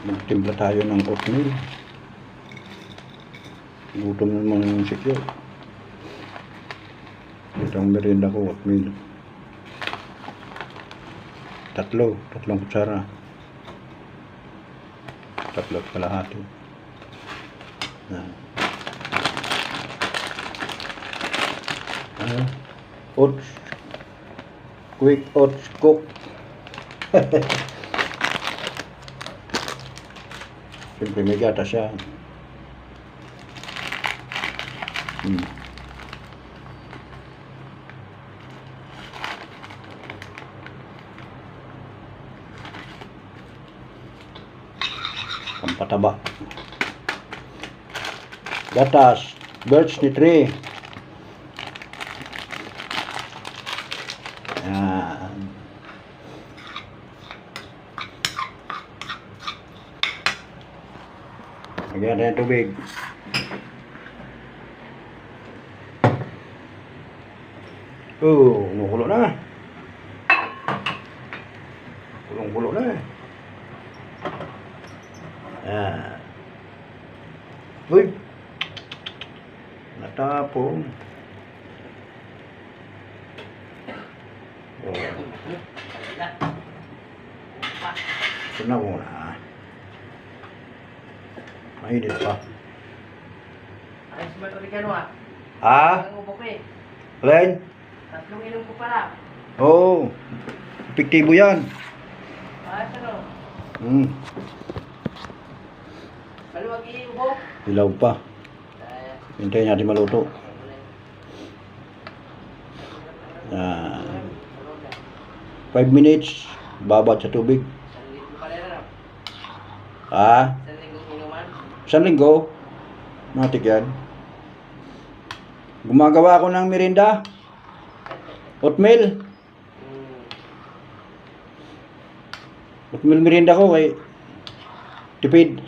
Magtimpla tayo ng oatmeal. Gutom naman yung sikyo. Ito ang merienda ko, oatmeal. Tatlong kutsara. 3 kalahati. Oats. Quick oats cook. Siyempre may gatas siya. Pampataba. Gatas. Birch ni tree. Yan. Lagyan natin tubig. Kumukulo na. Kulong-kulo na. Yan. Uy! Natapong. Ito na muna. Mainit pa. Ayos ba ito Ricardo ah? Ha? Ang ubok eh. Len? 3 inom ko pala. Oo. Epektibo yan. Ayos ano? Maluwag i-ubok. Ilaw pa. Hintayin natin maluto. 5 minutes. Babad sa tubig. Ha? 1 linggo. Matik yan. Gumagawa ako ng merienda. Oatmeal. Oatmeal merienda ko kay tipid.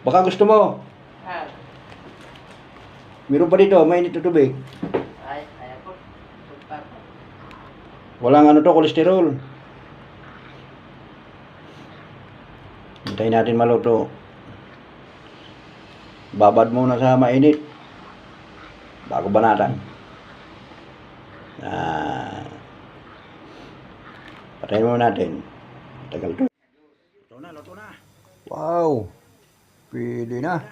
Baka gusto mo. Meron pa dito, mainit na tubig. Ay, ayaw po. Walang ano to, kolesterol. Hintayin natin maluto. Babad muna sa mainit bago banatan. Patayin muna natin. Tagal to. Luto na. Wow. Pwede na.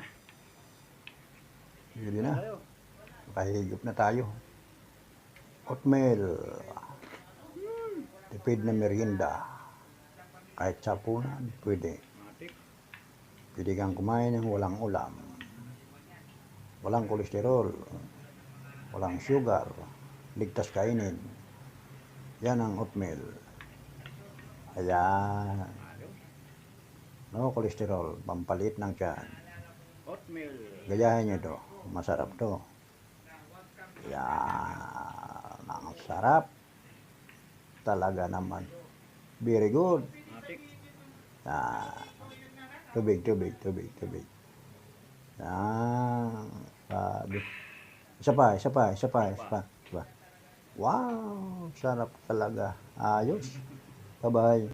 Pakahigop na tayo. Oatmeal. Tipid na merienda. Kahit sapunan, pwede. Pwede kang kumain ng walang ulam. Walang kolesterol. Walang sugar. Ligtas kainin. Yan ang oatmeal. Ayan. No kolesterol. Pampalit ng tiyan. Oatmeal. Gayahin nyo to. Masarap to. Yan. Ang sarap. Talaga naman. Very good. Yan. Tubig. Yan. Isa pa. Wow. Sarap talaga. Ayos. Bye-bye.